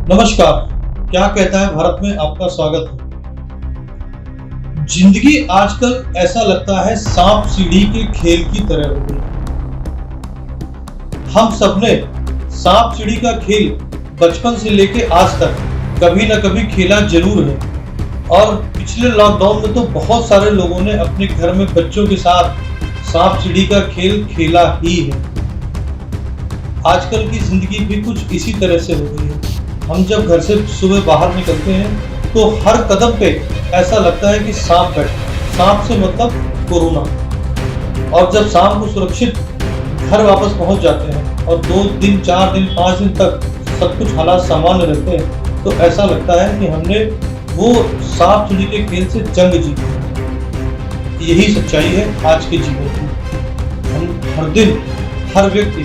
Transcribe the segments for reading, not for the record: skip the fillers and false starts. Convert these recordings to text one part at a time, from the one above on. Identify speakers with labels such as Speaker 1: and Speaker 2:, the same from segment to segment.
Speaker 1: नमस्कार। क्या कहता है भारत में आपका स्वागत है। जिंदगी आजकल ऐसा लगता है सांप सीढ़ी के खेल की तरह हो गई। हम सबने सांप सीढ़ी का खेल बचपन से लेके आज तक कभी न कभी खेला जरूर है और पिछले लॉकडाउन में तो बहुत सारे लोगों ने अपने घर में बच्चों के साथ सांप सीढ़ी का खेल खेला ही है। आजकल की जिंदगी भी कुछ इसी तरह से हो गई है। हम जब घर से सुबह बाहर निकलते हैं तो हर कदम पे ऐसा लगता है कि सांप बैठा। सांप से मतलब कोरोना। और जब शाम को सुरक्षित घर वापस पहुंच जाते हैं और 2 दिन 4 दिन 5 दिन तक सब कुछ हालात सामान्य रहते हैं तो ऐसा लगता है कि हमने वो सांप सीढ़ी के खेल से जंग जीती। यही सच्चाई है आज के जीवन की। हर दिन हर व्यक्ति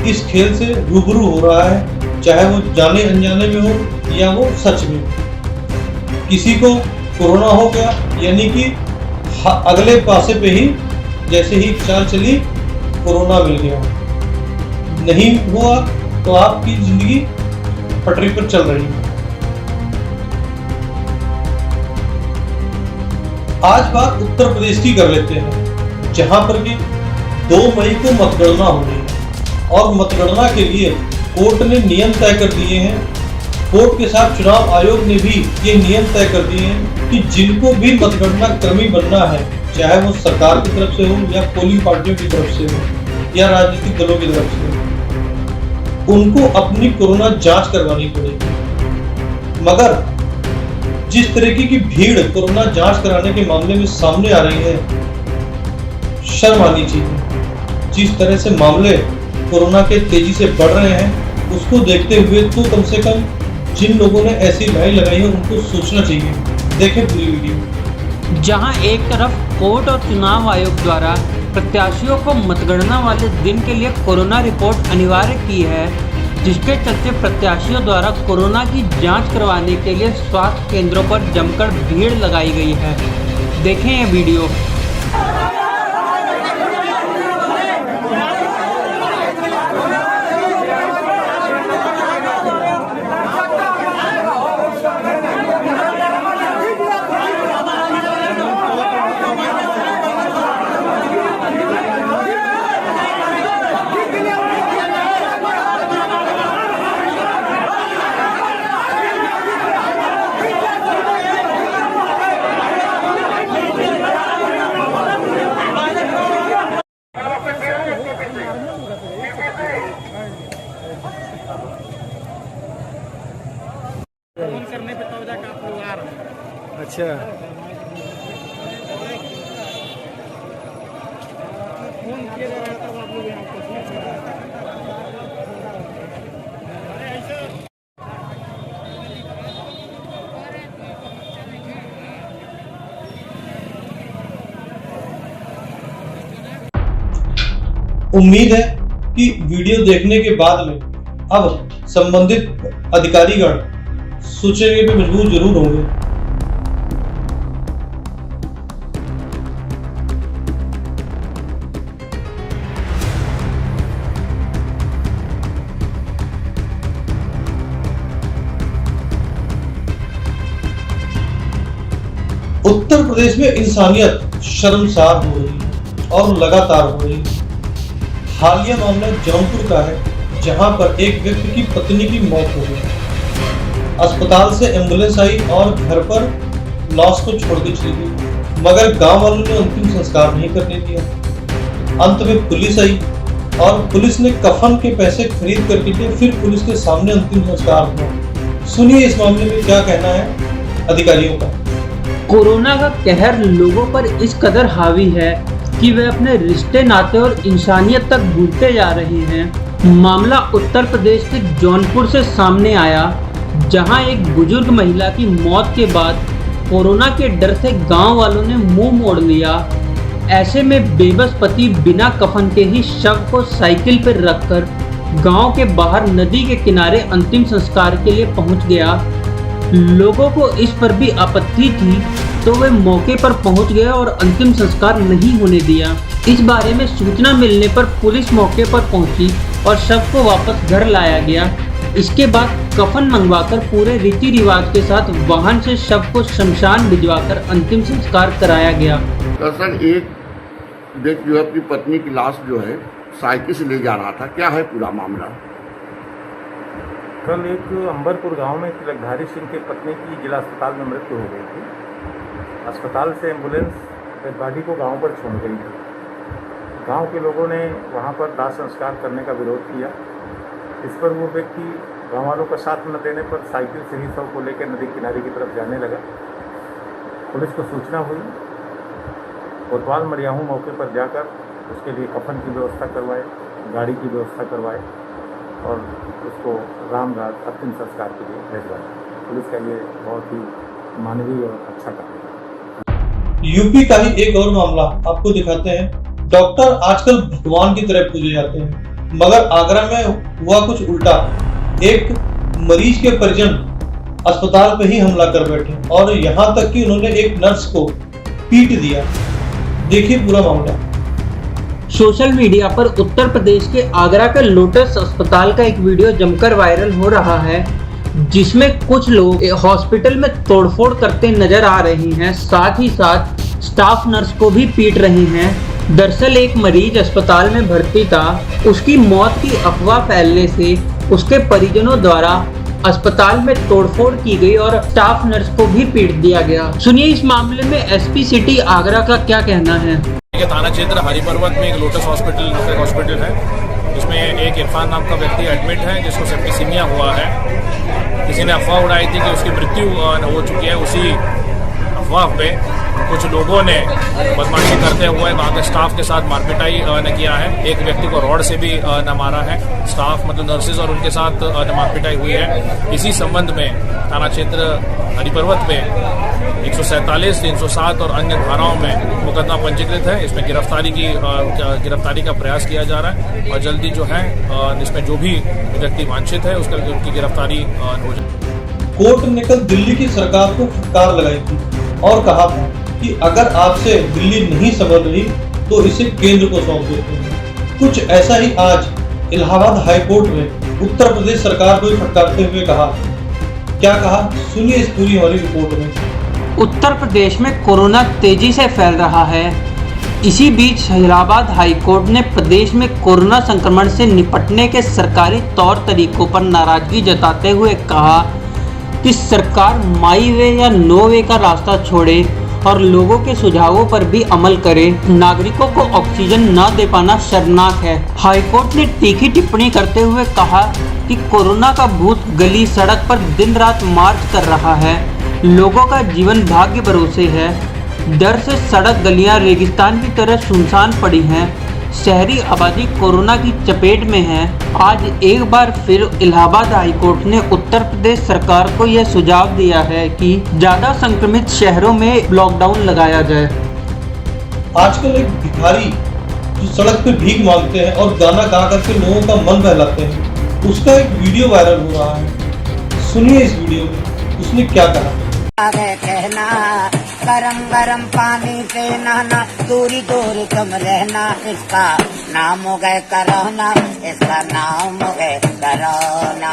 Speaker 1: इस खेल से रूबरू हो रहा है, चाहे वो जाने अनजाने में हो या वो सच में हो। किसी को कोरोना हो गया यानी कि अगले पासे पे ही जैसे ही चाल चली कोरोना मिल गया। नहीं हुआ तो आपकी जिंदगी पटरी पर चल रही है। आज बात उत्तर प्रदेश की कर लेते हैं, जहां पर कि 2 मई को मतगणना होनी है और मतगणना के लिए कोर्ट ने नियम तय कर दिए हैं। कोर्ट के साथ चुनाव आयोग ने भी ये नियम तय कर दिए हैं कि जिनको भी मतगणना कर्मी बनना है, चाहे वो सरकार की तरफ से हो या पोलिंग पार्टियों की तरफ से हो या राजनीतिक दलों की तरफ से हो, उनको अपनी कोरोना जांच करवानी पड़ेगी। मगर जिस तरीके की भीड़ कोरोना जांच कराने के मामले में सामने आ रही है, शर्म आनी चाहिए। जिस तरह से मामले कोरोना के तेजी से बढ़ रहे हैं उसको देखते हुए तो कम से कम जिन लोगों ने ऐसी लाइन लगाई है उनको सोचना चाहिए। देखें पूरी वीडियो।
Speaker 2: जहां एक तरफ कोर्ट और चुनाव आयोग द्वारा प्रत्याशियों को मतगणना वाले दिन के लिए कोरोना रिपोर्ट अनिवार्य की है, जिसके चलते प्रत्याशियों द्वारा कोरोना की जांच करवाने के लिए स्वास्थ्य केंद्रों पर जमकर भीड़ लगाई गई है। देखें ये वीडियो।
Speaker 3: फोन करने पे तब जाकर आप लोग आ रहे हैं।
Speaker 4: अच्छा,
Speaker 3: फोन किया जा रहा था तब आप लोग यहाँ पे
Speaker 1: उम्मीद है कि वीडियो देखने के बाद में अब संबंधित अधिकारीगण सोचने पे मजबूर जरूर होंगे। उत्तर प्रदेश में इंसानियत शर्मसार हो रही है और लगातार हो रही है। हालिया मामला जौनपुर का है, जहां पर एक व्यक्ति की पत्नी की मौत हो गई। अस्पताल से एम्बुलेंस आई और घर पर लाश को छोड़ के चली गई, मगर गांव वालों ने अंतिम संस्कार नहीं करने दिया। अंत में पुलिस आई और पुलिस ने कफन के पैसे खरीद करके दिए, फिर पुलिस के सामने अंतिम संस्कार हुआ। सुनिए इस मामले में क्या कहना है अधिकारियों का।
Speaker 2: कोरोना का कहर लोगों पर इस कदर हावी है कि वे अपने रिश्ते नाते और इंसानियत तक भूलते जा रहे हैं। मामला उत्तर प्रदेश के जौनपुर से सामने आया, जहां एक बुजुर्ग महिला की मौत के बाद कोरोना के डर से गांव वालों ने मुंह मोड़ लिया। ऐसे में बेबस पति बिना कफन के ही शव को साइकिल पर रखकर गांव के बाहर नदी के किनारे अंतिम संस्कार के लिए पहुंच गया। लोगों को इस पर भी आपत्ति थी तो वे मौके पर पहुंच गए और अंतिम संस्कार नहीं होने दिया। इस बारे में सूचना मिलने पर पुलिस मौके पर पहुंची और शव को वापस घर लाया गया। इसके बाद कफन मंगवाकर पूरे रीति रिवाज के साथ वाहन से शव को शमशान भिजवाकर अंतिम संस्कार कराया गया।
Speaker 4: दरअसल एक व्यक्ति जो अपनी पत्नी की लाश जो है साइकिल से ले जा रहा था, क्या है पूरा मामला?
Speaker 5: कल एक अंबरपुर गांव में तिलकधारी सिंह के पत्नी की जिला अस्पताल में मृत्यु हो गई थी। अस्पताल से एम्बुलेंस डेड बॉडी को गांव पर छोड़ गई थी। गांव के लोगों ने वहां पर दाह संस्कार करने का विरोध किया। इस पर वो व्यक्ति गाँव वालों का साथ न देने पर साइकिल से ही शव को लेकर नदी किनारे की तरफ जाने लगा। पुलिस को सूचना हुई। कोतवाल मरियाहू मौके पर जाकर उसके लिए कफन की व्यवस्था करवाए, गाड़ी की व्यवस्था करवाए और उसको रामघाट अंतिम संस्कार के लिए भेजवाया। पुलिस का ये बहुत ही मानवीय और अच्छा काम है।
Speaker 1: यूपी का ही एक और मामला आपको दिखाते हैं। डॉक्टर आजकल भगवान की तरह पूजे जाते हैं, मगर आगरा में हुआ कुछ उल्टा। एक मरीज के परिजन अस्पताल पे ही हमला कर बैठे और यहाँ तक कि उन्होंने एक नर्स को पीट दिया। देखिए पूरा मामला।
Speaker 2: सोशल मीडिया पर उत्तर प्रदेश के आगरा के लोटस अस्पताल का एक वीडियो जमकर वायरल हो रहा है, जिसमें कुछ लोग हॉस्पिटल में तोड़फोड़ करते नजर आ रहे हैं, साथ ही साथ स्टाफ नर्स को भी पीट रहे हैं। दरअसल एक मरीज अस्पताल में भर्ती था, उसकी मौत की अफवाह फैलने से उसके परिजनों द्वारा अस्पताल में तोड़फोड़ की गई और स्टाफ नर्स को भी पीट दिया गया। सुनिए इस मामले में एसपी सिटी आगरा का क्या कहना है।
Speaker 6: थाना क्षेत्र हरिपर्वत में एक लोटस हॉस्पिटल है, जिसमें एक इरफान नाम का व्यक्ति एडमिट है, जिसको सेप्टिसीमिया हुआ है। किसी ने अफवाह उड़ाई थी कि उसकी मृत्यु हो चुकी है। उसी अफवाह पे कुछ लोगों ने बदमाशी करते हुए वहाँ के स्टाफ के साथ मारपीटाई न किया है। एक व्यक्ति को रॉड से भी न मारा है। स्टाफ मतलब नर्सेज और उनके साथ न मारपीटाई हुई है। इसी संबंध में थाना क्षेत्र हरिपर्वत में 147, 307 और अन्य धाराओं में मुकदमा पंजीकृत है। इसमें गिरफ्तारी का प्रयास किया जा रहा है और जल्दी जो है इसमें जो भी व्यक्ति वांछित है उसकी गिरफ्तारी हो जाए।
Speaker 1: कोर्ट ने कल दिल्ली की सरकार को फटकार लगाई थी और कहा था कि अगर आपसे दिल्ली नहीं संभल रही तो इसे केंद्र को सौंप देते हैं। कुछ ऐसा ही आज इलाहाबाद हाईकोर्ट में उत्तर प्रदेश सरकार को फटकारते हुए कहा। क्या कहा, सुनिए इस पूरी हमारी रिपोर्ट में।
Speaker 2: उत्तर प्रदेश में कोरोना तेजी से फैल रहा है। इसी बीच इलाहाबाद हाईकोर्ट ने प्रदेश में कोरोना संक्रमण से निपटने के सरकारी तौर तरीकों पर नाराजगी जताते हुए कहा कि सरकार माई वे या नो वे का रास्ता छोड़े और लोगों के सुझावों पर भी अमल करे। नागरिकों को ऑक्सीजन न दे पाना शर्मनाक है। हाईकोर्ट ने तीखी टिप्पणी करते हुए कहा कि कोरोना का भूत गली सड़क पर दिन रात मार्च कर रहा है। लोगों का जीवन भाग्य भरोसे है। डर से सड़क गलियां रेगिस्तान की तरह सुनसान पड़ी हैं। शहरी आबादी कोरोना की चपेट में है। आज एक बार फिर इलाहाबाद हाईकोर्ट ने उत्तर प्रदेश सरकार को यह सुझाव दिया है कि ज्यादा संक्रमित शहरों में लॉकडाउन लगाया जाए।
Speaker 1: आजकल एक भिखारी जो सड़क पे भीख मांगते हैं और गाना गा करके लोगों का मन बहलाते हैं, उसका एक वीडियो वायरल हो रहा है। सुनिए इस वीडियो में उसने क्या कहा।
Speaker 7: कहना गरम गरम पानी से नहाना, दूरी दूर तुम रहना, इसका नाम हो गए कोरोना, इसका नाम हो गए कोरोना,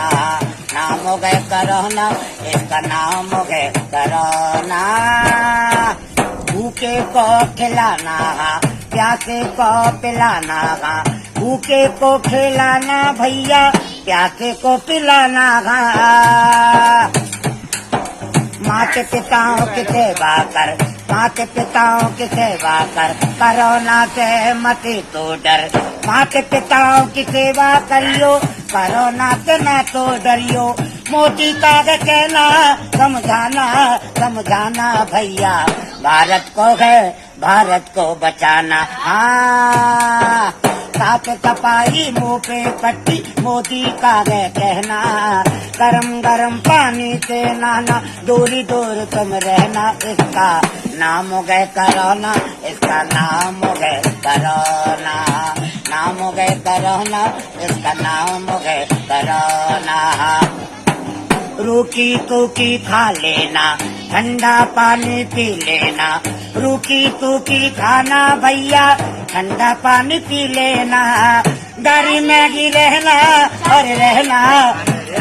Speaker 7: नाम हो गए कोरोना, इसका नाम हो गए कोरोना। भूखे को खिलाना, प्यासे को पिलाना, भूखे को खिलाना भैया, प्यासे को पिलाना। माता पिताओं की सेवा कर, माता पिताओं की सेवा कर, कोरोना से मत तो डर। माता पिताओं की सेवा करियो, कोरोना से न तो डरियो। मोदी का कहना समझाना, समझाना भैया, भारत को है भारत को बचाना। हाँ साफ सफाई मुँह पे पट्टी, मोदी का है कहना, गरम गरम पानी से नहाना, दूरी दूर तुम रहना, इसका नाम हो गए कोरोना, इसका नाम हो गए कोरोना, नाम हो गए कोरोना, इसका नाम हो गए कोरोना। रूखी सूखी खा लेना, ठंडा पानी पी लेना, रूखी सूखी खाना भैया, ठंडा पानी पी लेना। गाड़ी में ही रहना और रहना,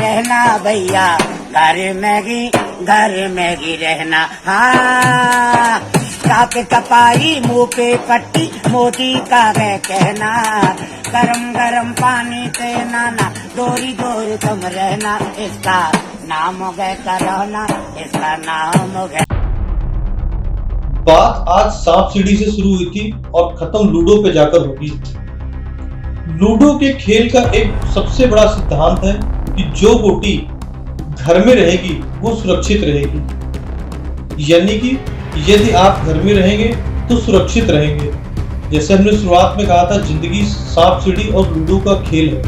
Speaker 7: रहना भैया, घर में ही रहना। हाँ, चाप कपाई मुंह पे पट्टी मोदी का है कहना, गरम गरम पानी से नाना दूरी दूर तुम रहना, इसका नाम हो गया कोरोना, इसका नाम हो गया।
Speaker 1: बात आज सांप सीढ़ी से शुरू हुई थी और खत्म लूडो पे जाकर होगी। लूडो के खेल का एक सबसे बड़ा सिद्धांत है कि जो गोटी घर में रहेगी वो सुरक्षित रहेगी, यानी कि यदि आप घर में रहेंगे तो सुरक्षित रहेंगे। जैसे हमने शुरुआत में कहा था, जिंदगी सांप सीढ़ी और लूडो का खेल है।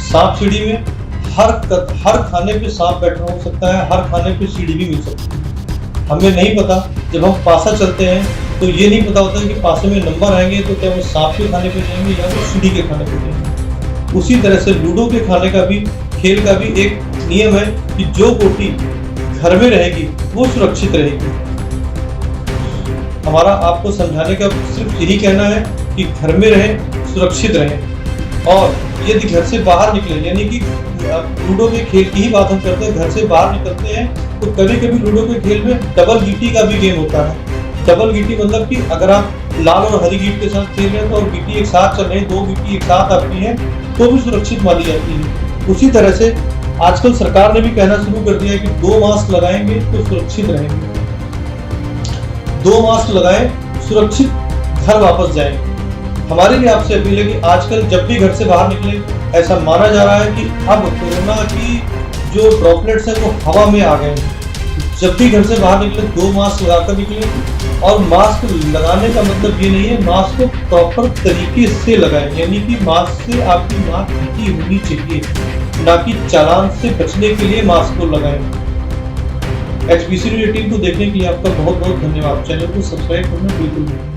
Speaker 1: सांप सीढ़ी में हर खाने पे सांप बैठा हो सकता है, हर खाने पे सीढ़ी भी मिल सकती है। हमें नहीं पता, जब हम पासा चलते हैं तो ये नहीं पता होता कि पासे में नंबर आएंगे तो क्या वो सांप के खाने पे जाएंगे या वो सीढ़ी के खाने पे जाएंगे। उसी तरह से लूडो के खाने का भी, खेल का भी एक नियम है कि जो गोटी घर में रहेगी वो सुरक्षित रहेगी। हमारा आपको समझाने का सिर्फ यही कहना है कि घर में रहें, सुरक्षित रहें। और यदि घर से बाहर निकले, यानी कि लूडो के खेल की ही बात हम करते हैं, घर से बाहर निकलते हैं तो कभी कभी लूडो के खेल में डबल गीटी का भी गेम होता है। डबल गीटी मतलब कि अगर आप लाल और हरी गीट के साथ खेल रहे हैं तो और गीटी एक साथ चल रहे हैं, 2 गीटी एक साथ आपकी है तो भी सुरक्षित मानी जाती है। उसी तरह से आजकल सरकार ने भी कहना शुरू कर दिया है कि 2 मास्क लगाएंगे तो सुरक्षित रहेंगे। 2 मास्क लगाएं, सुरक्षित घर वापस जाएंगे। हमारे लिए आपसे अपील है कि आजकल जब भी घर से बाहर निकले, ऐसा माना जा रहा है कि अब कोरोना की जो ड्रॉपलेट्स हैं वो हवा में आ गए हैं। जब भी घर से बाहर निकले 2 मास्क लगाकर निकले। और मास्क लगाने का मतलब ये नहीं है, मास्क को प्रॉपर तरीके से लगाएं, यानी कि मास्क से आपकी नाक ढकी होनी चाहिए, ना कि चालान से बचने के लिए मास्क को लगाएं। HBC 18 को देखने के लिए आपका बहुत बहुत धन्यवाद। चैनल को सब्सक्राइब करना बिल्कुल नहीं।